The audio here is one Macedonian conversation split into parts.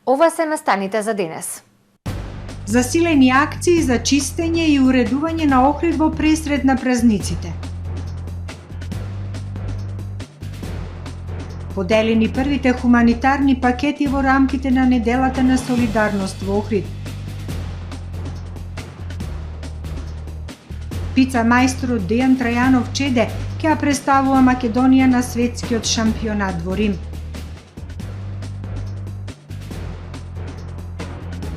Ова се настаните за денес. Засилени акции за чистење и уредување на Охрид во пресред на празниците. Поделени првите хуманитарни пакети во рамките на неделата на солидарност во Охрид. Пица мајсторот Дејан Трајанов Чеде ќе ја представува Македонија на светскиот шампионат во Рим.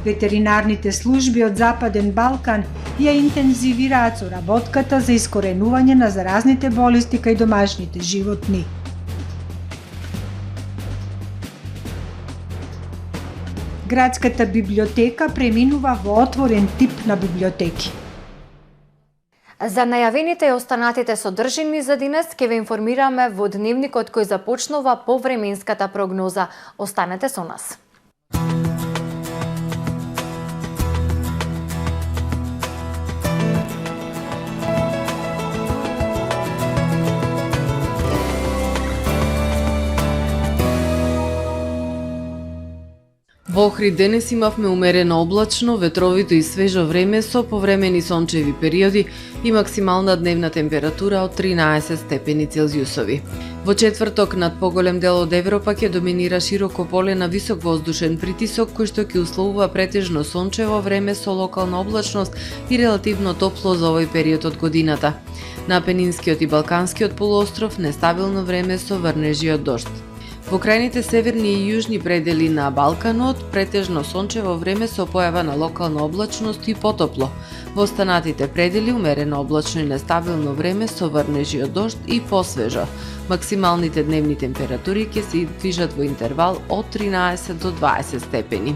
Ветеринарните служби од Западен Балкан ја интензивираат соработката за искоренување на заразните болести кај домашните животни. Градската библиотека преминува во отворен тип на библиотеки. За најавените и останатите содржини за денес ќе ве информираме во дневникот кој започнува по временската прогноза. Останете со нас. Во Охрид денес имавме умерено облачно, ветровито и свежо време со повремени сончеви периоди и максимална дневна температура од 13 степени Целзиусови. Во четврток над поголем дел од Европа ќе доминира широко поле на висок воздушен притисок кој што ќе условува претежно сончево време со локална облачност и релативно топло за овој период од годината. На Пенинскиот и Балканскиот полуостров нестабилно време со врнежи од дожд. Во крајните северни и јужни предели на Балканот претежно сончево време со појава на локална облачност и потопло. Во останатите предели умерено облачно и нестабилно време со врнежи од дожд и посвежо. Максималните дневни температури ќе се движат во интервал од 13 до 20 степени.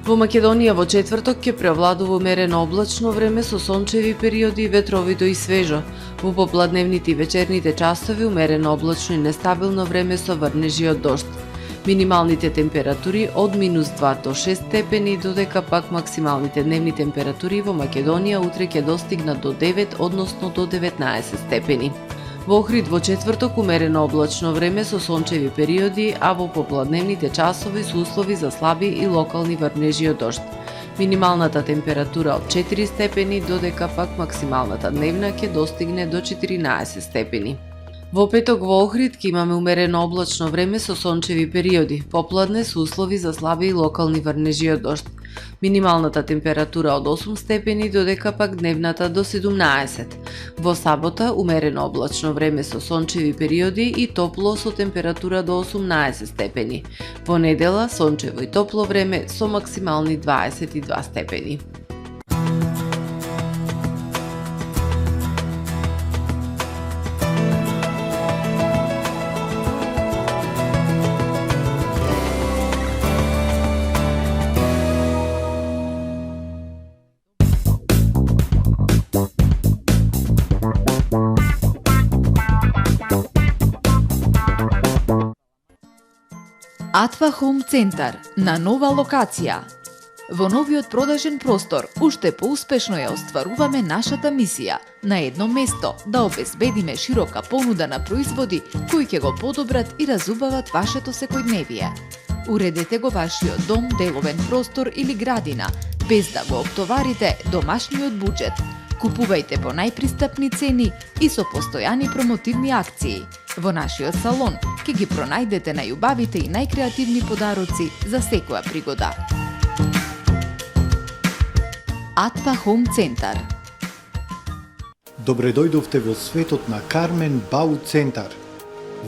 Во Македонија во четврток ќе преовладува умерено облачно време со сончеви периоди, ветровито и свежо. Во попладневните и вечерните часови умерено облачно и нестабилно време со врнежи од дожд. Минималните температури од -2 до 6 степени, додека пак максималните дневни температури во Македонија утре ќе достигнат до 9, односно до 19 степени. Во Охрид во четврток умерено облачно време со сончеви периоди, а во попладневните часови со услови за слаби и локални врнежи од дожд. Минималната температура од 4 степени, додека пак максималната дневна ќе достигне до 14 степени. Во петок во Охрид ќе имаме умерено облачно време со сончеви периоди, попладне со услови за слаби и локални врнежи од дожд. Минималната температура од 8 степени, додека пак дневната до 17. Во сабота умерено облачно време со сончеви периоди и топло со температура до 18 степени. Во недела сончево и топло време со максимални 22 степени. Атва Хом Центар на нова локација. Во новиот продажен простор уште поуспешно ја остваруваме нашата мисија на едно место да обезбедиме широка понуда на производи кои ќе го подобрат и разубават вашето секојдневие. Уредете го вашиот дом, деловен простор или градина без да го оптоварите домашниот буџет. Купувајте по најпристапни цени и со постојани промотивни акции. Во нашиот салон ќе ги пронајдете најубавите и најкреативни подароци за секоја пригода. Атва Хом Центар. Добре дојдовте во светот на Кармен Бау Центар.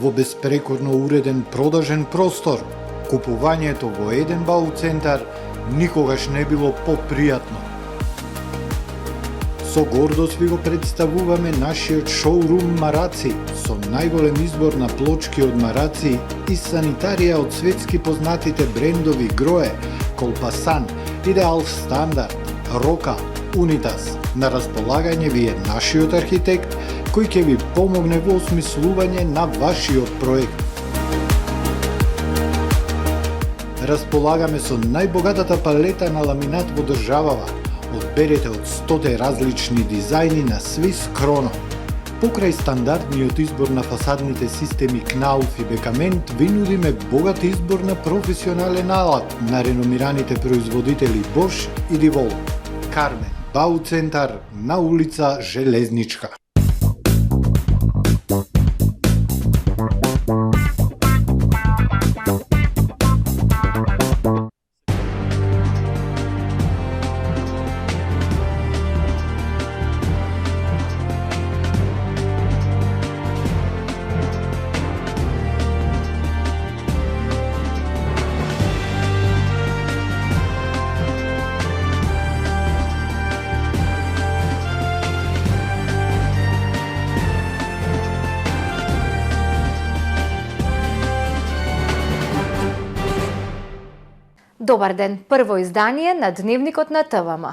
Во беспрекорно уреден продажен простор, купувањето во еден Бау Центар никогаш не било попријатно. Со гордост ви го представуваме нашиот шоурум Мараци, со најголем избор на плочки од мараци и санитарија од светски познатите брендови Грое, Колпасан, Идеал Стандард, Рока, Унитас. На располагање ви е нашиот архитект, кој ќе ви помогне во осмислување на вашиот проект. Располагаме со најбогатата палета на ламинат во државава. Одберете од 100 различни дизајни на Swiss Chrono. Покрај стандардниот избор на фасадните системи Knauf и Бекамент, ви нудиме богат избор на професионален алат на реномираните производители Bosch и DeWalt. Кармен Бауцентар на улица Железничка. Добар ден, прво издание на Дневникот на ТВМ.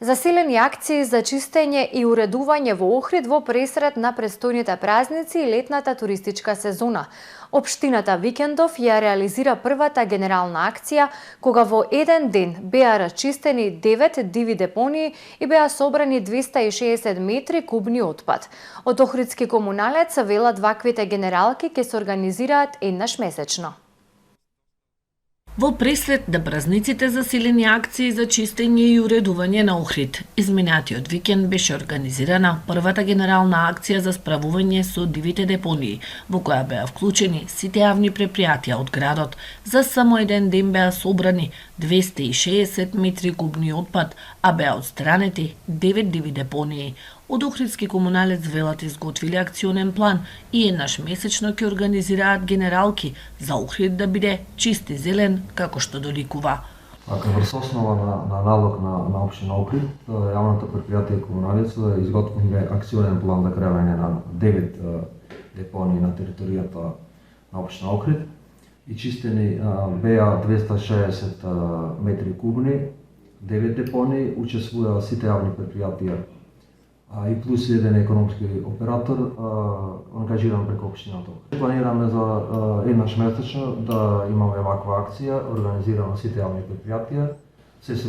Засилени акции за чистење и уредување во Охрид во пресред на престојните празници и летната туристичка сезона. Општината Викендов ја реализира првата генерална акција, кога во еден ден беа расчистени 9 диви депонии и беа собрани 260 метри кубни отпад. Од Охридски комуналец велат ваквите генералки ќе се организираат еднаш месечно. Во пресред на празниците засилени акции за чистење и уредување на Охрид. Изминатиот викенд беше организирана првата генерална акција за справување со дивите депонии, во која беа вклучени сите јавни предпријатија од градот. За само еден ден беа собрани 260 метри кубни отпад, а беа отстранети 9 диви депонии. Од Охридски комуналец велат изготвиле акционен план и еднаш месечно ќе организираат генералки за Охрид да биде чист и зелен како што доликува. Врз основа на налог на општина Охрид, јавната предпријатие комуналец изготвиле акционен план за креирање на 9 депонии на територијата на општина Охрид и чистени беа 260 метри кубни, 9 депонии, учествуваа сите јавни предпријатија и плюс еден економски оператор ангажиран преку општината. Планираме за еднаш месечно да имаме ваква акција, организирана сите јавни предпријатија, се со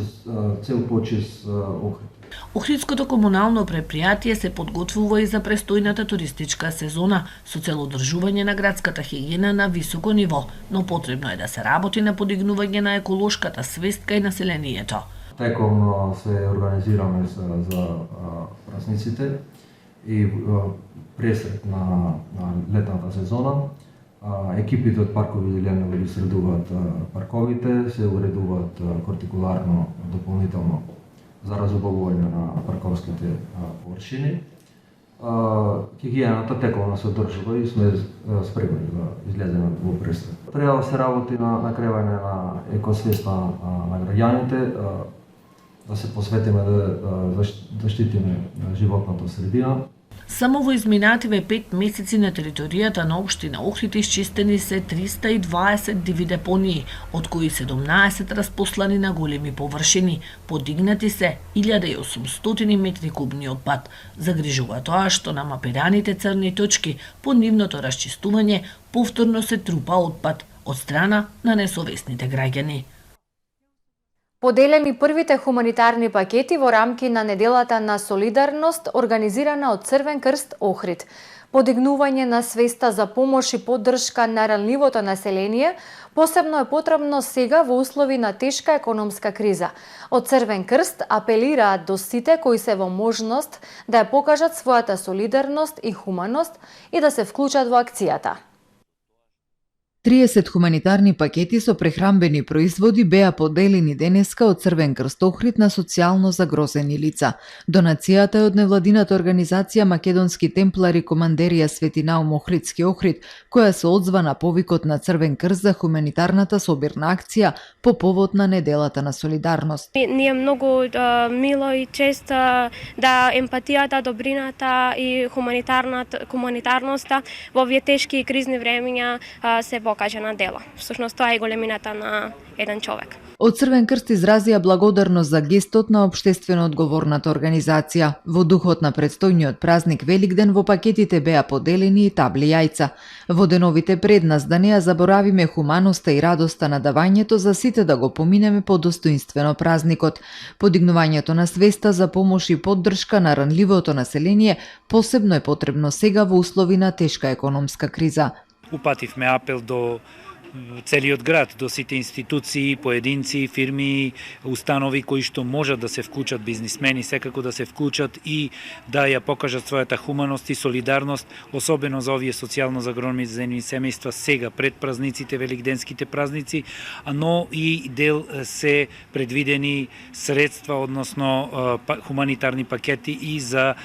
цел почист Охрид. Охридското комунално предпријатие се подготвува и за престојната туристичка сезона со цел одржување на градската хигиена на високо ниво, но потребно е да се работи на подигнување на еколошката свест кај населението. Теком се организираме за празниците и пресред на летната сезона. Екипите од паркови Ленови ги средуваат парковите, се уредуваат кортикуларно дополнително за разубавување на парковските површини. Хигиената тековно се одржува и сме спремни да излеземе во пресред. Треба да се работи на креирање на екосвеста на граѓаните, да се посветиме да заштитиме животната средина. Само во изминативе 5 месеци на територијата на општина Охрид изчистени се 320 диви депонии, од кои 17 распослани на големи површини. Подигнати се 1800 метри кубни отпад. Загрижува тоа што на мапираните црни точки по нивното расчистување повторно се трупа отпад од страна на несовесните граѓани. Поделени првите хуманитарни пакети во рамки на неделата на солидарност организирана од Црвен крст Охрид. Подигнување на свеста за помош и поддршка на ранливото население посебно е потребно сега во услови на тешка економска криза. Од Црвен крст апелираат до сите кои се во можност да ја покажат својата солидарност и хуманост и да се вклучат во акцијата. 30 хуманитарни пакети со прехранбени производи беа поделени денеска од Црвен крст Охрид на социјално загрозени лица. Донацијата е од невладината организација Македонски темплари Командерија Свети Наум Охридски Охрид, која се одзва на повикот на Црвен крст за хуманитарната собирна акција по повод на неделата на солидарност. Ние многу мило и чест да емпатијата, добрината и хуманитарноста во овие тешки и кризни времиња се покаже на дело. Всушност тоа е големината на еден човек. Од Црвен крст изразија благодарност за гестот на општествено одговорната организација. Во духот на предстојниот празник Великден во пакетите беа поделени и табли јајца. Во деновите пред нас да не ја заборавиме хуманоста и радоста на давањето за сите да го поминеме по достоинствено празникот. Подигнувањето на свеста за помош и поддршка на ранливото население посебно е потребно сега во услови на тешка економска криза. Упативме апел до целиот град, до сите институции, поединци, фирми, установи кои што можат да се вклучат, бизнисмени секако да се вклучат и да ја покажат својата хуманост и солидарност, особено за овие социјално загромени семејства сега пред празниците, великденските празници, но и дел се предвидени средства, односно хуманитарни пакети и за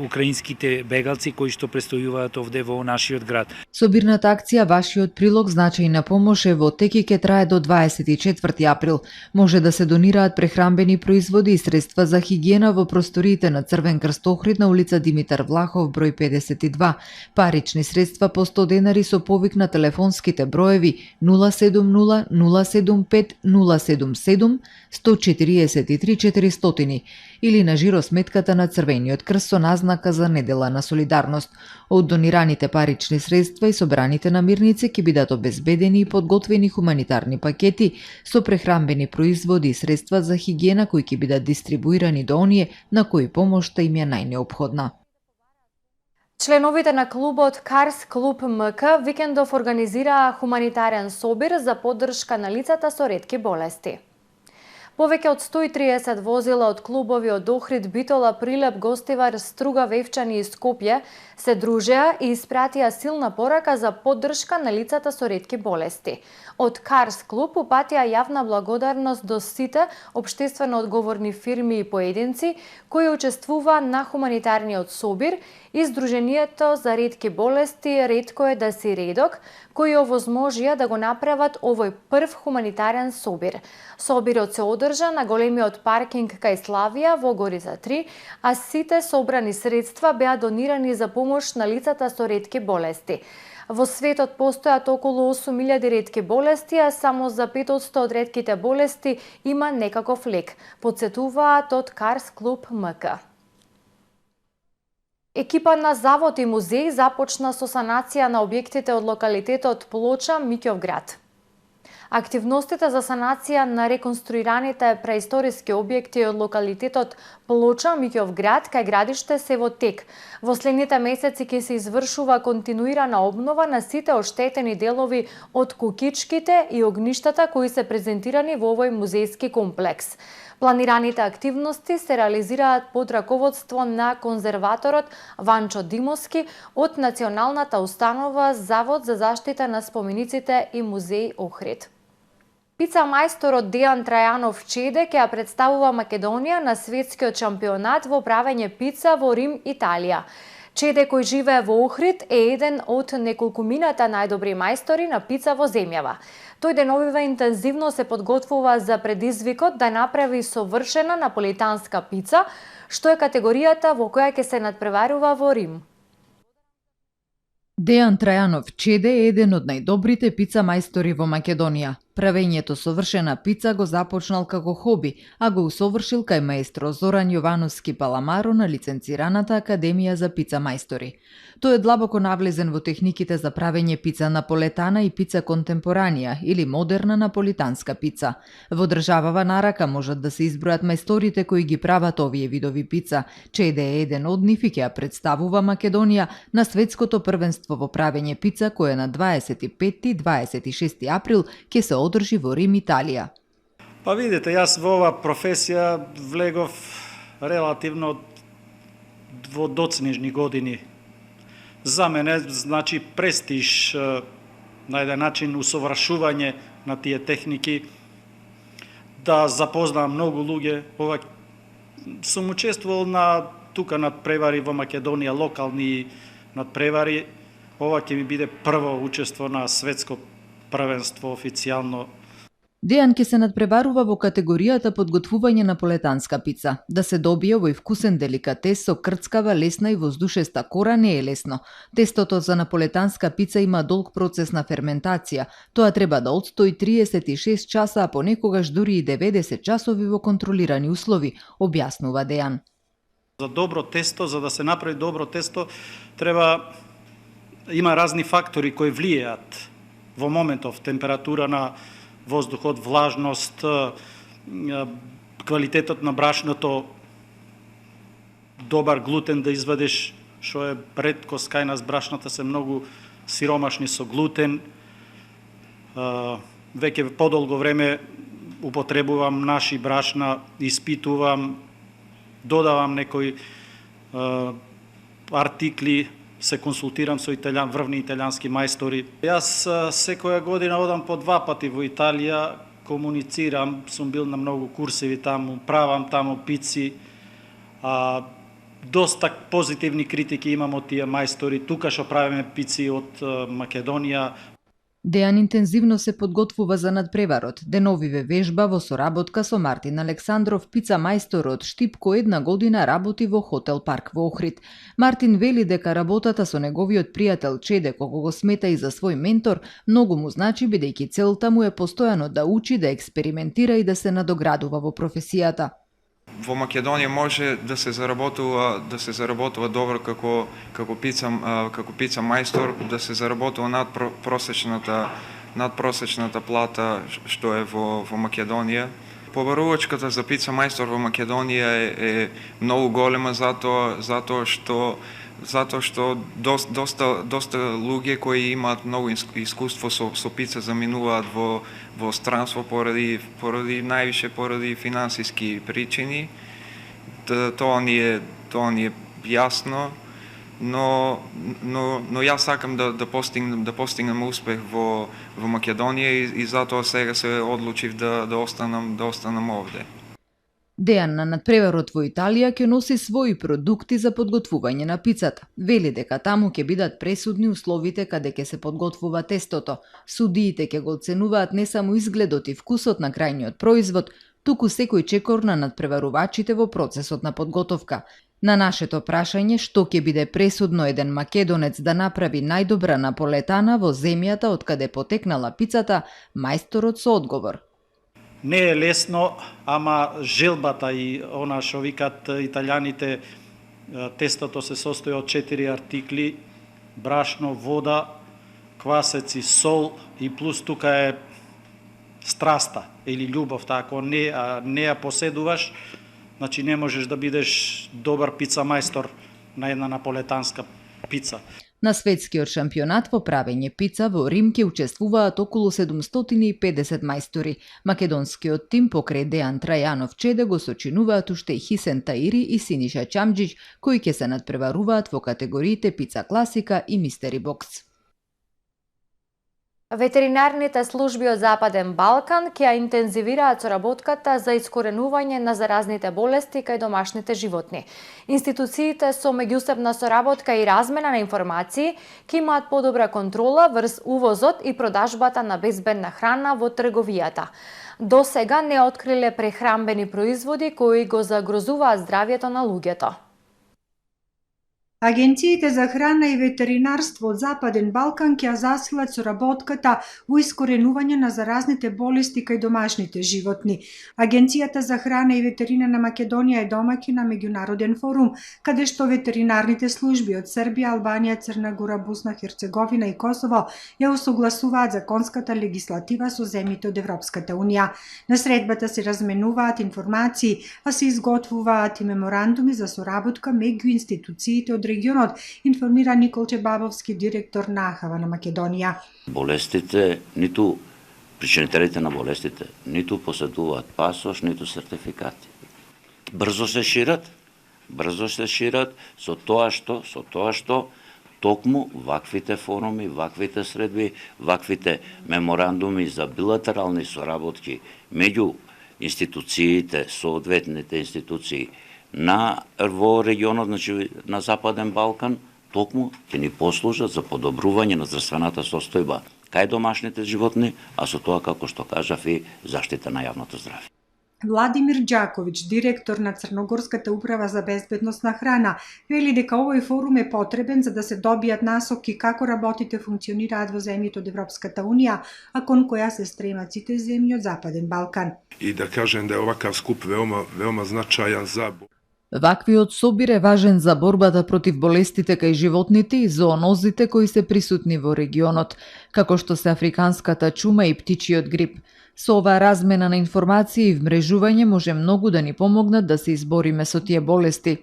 украинските бегалци кои што престојуваат овде во нашиот град. Собирната акција Вашиот прилог значајна помош е во тек и ќе трае до 24 април. Може да се донираат прехранбени производи и средства за хигиена во просториите на Црвен крст Охрид на улица Димитар Влахов број 52. Парични средства по 100 денари со повик на телефонските броеви 070 075 077 143 400 или на жиросметката на Црвениот крст со назнака за недела на солидарност. Од донираните парични средства и собраните намирници ќе бидат обезбедени и подготвени хуманитарни пакети со прехранбени производи и средства за хигиена кои ќе бидат дистрибуирани до оние на кои помошта им е најнеопходна. Членовите на клубот Карс Клуб МК викендов организираа хуманитарен собир за поддршка на лицата со ретки болести. Повеќе од 130 возила од клубови од Охрид, Битола, Прилеп, Гостивар, Струга, Вевчани и Скопје се дружеа и испратија силна порака за поддршка на лицата со ретки болести. Од Карс Клуб упатија јавна благодарност до сите општествено одговорни фирми и поединци кои учествуваа на хуманитарниот собир и Сдруженијето за ретки болести Ретко е да си редок, кои овозможија да го направат овој прв хуманитарен собир. Собирот се одржа на големиот паркинг кај Славија во Горица 3, а сите собрани средства беа донирани за помош на лицата со ретки болести. Во светот постојат околу 8.000 ретки болести, а само за 5% од ретките болести има некаков лек, подсетуваат од Карс Клуб МК. Екипа на Завод и музеј започна со санација на објектите од локалитетот Плоча, Миќовград. Активностите за санација на реконструираните преисториски објекти од локалитетот Плоча, Миќовград, кај градиште се во тек. Во следните месеци ќе се извршува континуирана обнова на сите оштетени делови од кукичките и огништата кои се презентирани во овој музејски комплекс. Планираните активности се реализираат под раководство на конзерваторот Ванчо Димовски од Националната установа Завод за заштита на спомениците и музеј Охрид. Пица мајсторот Дејан Трајанов Чеде ќе ја представува Македонија на светскиот шампионат во правење пица во Рим, Италија. Чеде, кој живее во Охрид, е еден од неколкумината најдобри мајстори на пица во земјава. Тој деновива интензивно се подготвува за предизвикот да направи совршена наполитанска пица, што е категоријата во која ќе се надпреварува во Рим. Дејан Трајанов Чеде е еден од најдобрите пица мајстори во Македонија. Правењето совршена пица го започнал како хоби, а го усовршил кај маестро Зоран Јовановски Паламаро на лиценцираната Академија за пица мајстори. Тој е длабоко навлезен во техниките за правење пица наполетана и пица контемпоранија или модерна наполитанска пица. Во државава нарака можат да се избројат мајсторите кои ги прават овие видови пица, Чеде е еден од нив и ќе ја представува Македонија на светското првенство во правење пица кое на 25-26 април ќе се одржи во Рим, Италија. Па видите, јас во ова професија влегов релативно во доцнежни години. За мене значи престиж, на еден начин усовршување на тие техники, да запознам многу луѓе. Сум учествувал на тука надпревари во Македонија, локални надпревари. Ова ќе ми биде прво учество на светско првенство официјално. Дејан ќе се надпреварува во категоријата подготвување на полетанска пица. Да се добие овој вкусен деликатес со крцкава, лесна и воздушеста кора не е лесно. Тестото за наполетанска пица има долг процес на ферментација. Тоа треба да отстои 36 часа, а понекогаш дури и 90 часови во контролирани услови, објаснува Дејан. За добро тесто, за да се направи добро тесто, има разни фактори кои влијаат во моментов, температура на воздухот, влажност, квалитетот на брашното, добар глутен да извадиш, што е реткост кај нас, брашната се многу сиромашни со глутен. Веќе подолго време употребувам наши брашна, испитувам, додавам некои артикли, се консултирам со врвни италијански мајстори. Јас секоја година одам по 2 пати во Италија, комуницирам, сум бил на многу курсеви таму, правам таму пици, доста позитивни критики имам од тие мајстори, тука што правиме пици од Македонија. Дејан интензивно се подготвува за надпреварот. Деновиве вежба во соработка со Мартин Александров, пица мајстор од Штип, кој 1 година работи во Хотел Парк во Охрид. Мартин вели дека работата со неговиот пријател Чеде, кого го смета и за свој ментор, многу му значи бидејќи целта му е постојано да учи, да експериментира и да се надоградува во професијата. Во Македонија може да се заработува добро како пица мајстор, да се заработува над просечната плата што е во Македонија. Побарувачката за пица мајстор во Македонија е многу голема затоа што доста луѓе кои имаат многу искуство со пица заминуваат во странство поради финансиски причини. Тоа ни е јасно, но јас сакам да постигнем успех во Македонија и затоа сега се одлучив да останам овде. Дејан на надпреварот во Италија ќе носи своји продукти за подготвување на пицата. Вели дека таму ќе бидат пресудни условите каде ќе се подготвува тестото. Судиите ќе го оценуваат не само изгледот и вкусот на крајниот производ, туку секој чекор на надпреварувачите во процесот на подготовка. На нашето прашање што ќе биде пресудно еден македонец да направи најдобра наполетана во земјата од каде потекнала пицата, мајсторот со одговор. Не е лесно, ама желбата и она што викат италијаните, тестото се состои од 4 артикли: брашно, вода, квасеци, сол и плюс тука е страста или љубовта. Ако не ја поседуваш, значи не можеш да бидеш добар пица мајстор на една наполетанска пица. На светскиот шампионат по правење пица во Рим ќе учествуваат околу 750 мајстори. Македонскиот тим покрај Дејан Трајанов Чеде го сочинуваат уште и Хисен Таири и Синиша Чамџич, кои ќе се надпреваруваат во категориите пица класика и мистери бокс. Ветеринарните служби од Западен Балкан ќе интензивираат соработката за искоренување на заразните болести кај домашните животни. Институциите со меѓусебна соработка и размена на информации ќе имаат подобра контрола врз увозот и продажбата на безбедна храна во трговијата. До сега не откриле прехранбени производи кои го загрозуваат здравјето на луѓето. Агенциите за храна и ветеринарство од Западен Балкан ќе засилат соработката во искоренување на заразните болести кај домашните животни. Агенцијата за храна и ветерина на Македонија е домаќин на меѓународен форум, каде што ветеринарните служби од Србија, Албанија, Црна Гора, Босна, Херцеговина и Косово ја усогласуваат законската легислатива со земјите од Европската унија. На средбата се разменуваат информации, а се изготвуваат и меморандуми за соработка меѓу институциите од регионот, информира Николче Бабовски, директор на АХАВА на Македонија. Болестите, ниту причинителите на болестите, ниту поседуваат пасош, ниту сертификати. Брзо се шират со тоа што токму ваквите форуми, ваквите средби, ваквите меморандуми за билатерални соработки меѓу институциите, соодветните институции во регионот, значи на Западен Балкан, токму ќе ни послужат за подобрување на здравствената состојба кај домашните животни, а со тоа, како што кажав, и заштита на јавното здравје. Владимир Ѓаковиќ, директор на Црногорската управа за безбедност на храна, вели дека овој форум е потребен за да се добијат насоки како работите функционираат во земјите од Европската унија, а кон која се стремат сите земји од Западен Балкан. И да кажем да е овакав скуп veoma značajan za Ваквиот собир е важен за борбата против болестите кај животните и зоонозите кои се присутни во регионот, како што се африканската чума и птичиот грип. Со оваа размена на информации и вмрежување може многу да ни помогнат да се избориме со тие болести.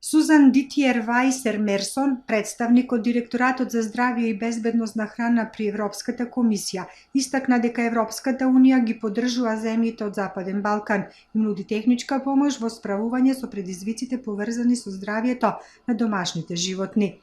Сузан Дитиер Вајсер Мерсон, представник од Директоратот за здравје и безбедност на храна при Европската комисија, истакна дека Европската унија ги поддржува земјите од Западен Балкан и нуди техничка помош во справување со предизвиците поврзани со здравјето на домашните животни.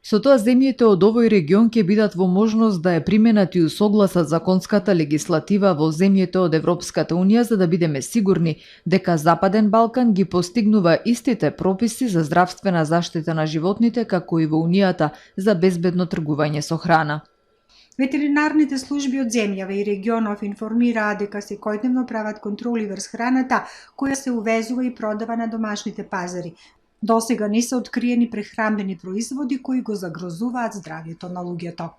Со тоа земјите од овој регион ќе бидат во можност да ја применат и усогласат законската легислатива во земјите од Европската унија за да бидеме сигурни дека Западен Балкан ги постигнува истите прописи за здравствена заштита на животните како и во унијата за безбедно тргување со храна. Ветеринарните служби од земјава и регионов информираа дека секојдневно прават контроли врз храната која се увезува и продава на домашните пазари. Досега не се откриени прехранбени производи кои го загрозуваат здравјето на луѓето.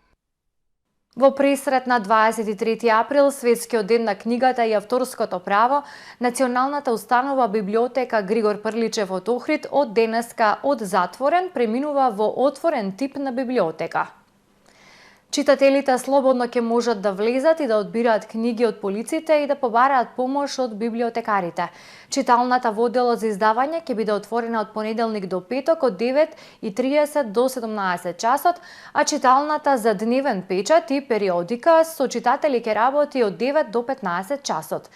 Во пресрет на 23 април, Светскиот ден на книгата и авторското право, Националната установа библиотека Григор Прличев од Охрид од денеска од затворен преминува во отворен тип на библиотека. Читателите слободно ќе можат да влезат и да одбираат книги од полиците и да побараат помош од библиотекарите. Читалната во одделот за издавање ќе биде отворена од понеделник до петок од 9:30 до 17 часот, а читалната за дневен печат и периодика со читатели ќе работи од 9 до 15 часот.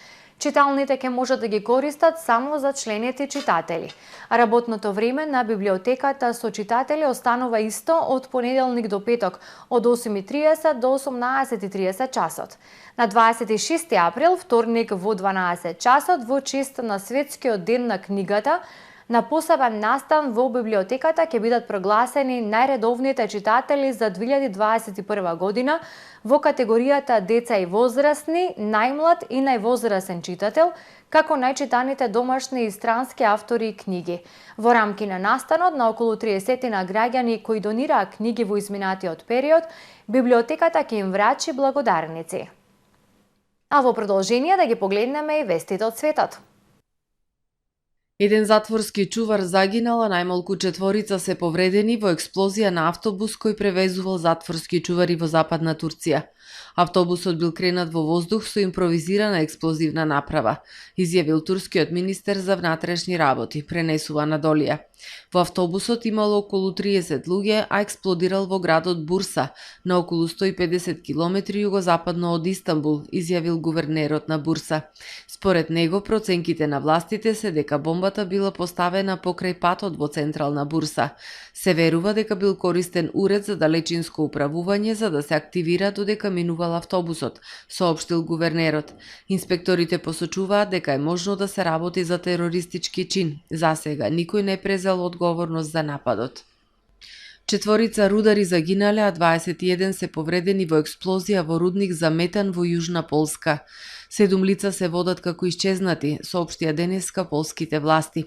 Читалните ќе можат да ги користат само за члените читатели. Работното време на библиотеката со читатели останува исто од понеделник до петок, од 8:30 до 18:30 часот. На 26 април, вторник во 12 часот, во чест на Светскиот ден на книгата, на посебен настан во библиотеката ќе бидат прогласени најредовните читатели за 2021 година во категоријата деца и возрастни, најмлад и највозрастен читател, како најчитаните домашни и странски автори и книги. Во рамки на настанот на околу 30 на граѓани кои донираа книги во изминатиот период, библиотеката ќе им врачи благодарници. А во продолжение да ги погледнеме и вестите од светот. Еден затворски чувар загинал, а најмалку 4 се повредени во експлозија на автобус кој превезувал затворски чувари во Западна Турција. Автобусот бил кренат во воздух со импровизирана експлозивна направа, изјавил турскиот министер за внатрешни работи, пренесува на Долија. Во автобусот имало околу 30 луѓе, а експлодирал во градот Бурса, на околу 150 километри југозападно од Истанбул, изјавил гувернерот на Бурса. Според него, проценките на властите се дека бомбата била поставена покрај патот во централна Бурса. Се верува дека бил користен уред за далечинско управување за да се активира додека минувал автобусот, соопштил гувернерот. Инспекторите посочуваат дека е можно да се работи за терористички чин. Засега никој не презел одговорност за нападот. 4 рудари загинале, а 21 се повредени во експлозија во рудник за метан во Јужна Полска. 7 лица се водат како исчезнати, соопштија денеска полските власти.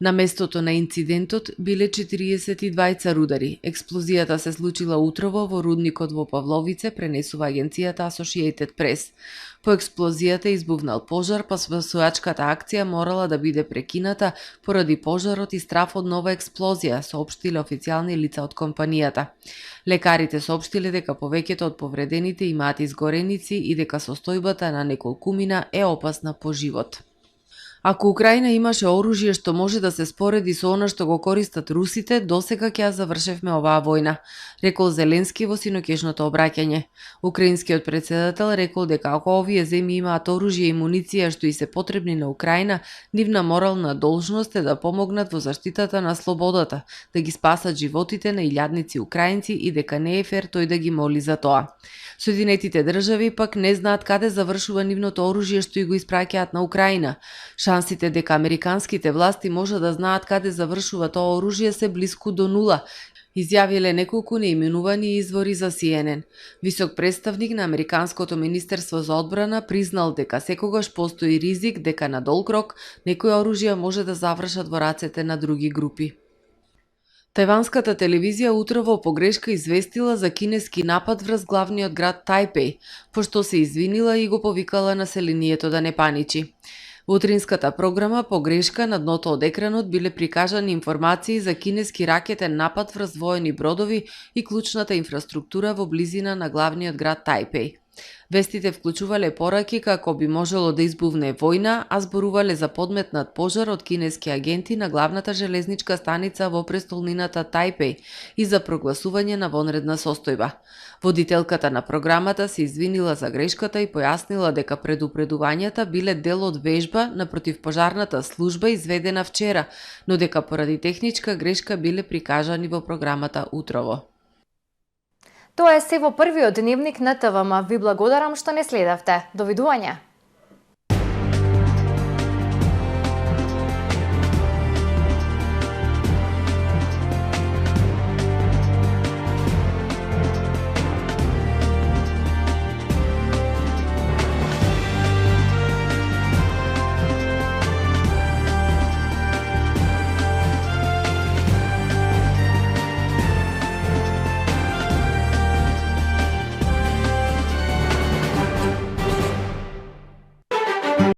На местото на инцидентот биле 42 рудари. Експлозијата се случила утрово во рудникот во Павловице, пренесува агенцијата Associated Press. По експлозијата избувнал пожар, па спасувачката акција морала да биде прекината поради пожарот и страф од нова експлозија, соопштиле официјални лица од компанијата. Лекарите соопштиле дека повеќето од повредените имаат изгореници и дека состојбата на неколкумина е опасна по живот. Ако Украина имаше оружје што може да се спореди со она што го користат русите, досега ќе ја завршевме оваа војна, рекол Зеленски во синоќешното обраќање. Украинскиот претседател рекол дека ако овие земји имаат оружје и муниција што и се потребни на Украина, нивна морална должност е да помогнат во заштитата на слободата, да ги спасат животите на илјадници украинци и дека не е фер тој да ги моли за тоа. Соединетите држави пак не знаат каде завршува нивното оружје што и го испраќаат на Украина. Шансите дека американските власти може да знаат каде завршува тоа оружје се блиску до нула. изјавиле неколку неименувани извори за CNN. Висок представник на Американското министерство за одбрана признал дека секогаш постои ризик дека на долг рок некои оружја може да завршат во рацете на други групи. Тајванската телевизија утрово погрешка известила за кинески напад врз главниот град Тајпеј, пошто се извинила и го повикала населението да не паничи. Во утринската програма погрешка на дното од екранот биле прикажани информации за кинески ракетен напад врз воени бродови и клучната инфраструктура во близина на главниот град Тајпеј. Вестите вклучувале пораки како би можело да избувне војна, а зборувале за подметнат пожар од кинески агенти на главната железничка станица во престолнината Тајпеј и за прогласување на вонредна состојба. Водителката на програмата се извинила за грешката и појаснила дека предупредувањата биле дел од вежба на противпожарната служба изведена вчера, но дека поради техничка грешка биле прикажани во програмата утрово. Тоа е се во првиот дневник на ТВМ. Ви благодарам што не следавте. Довидување.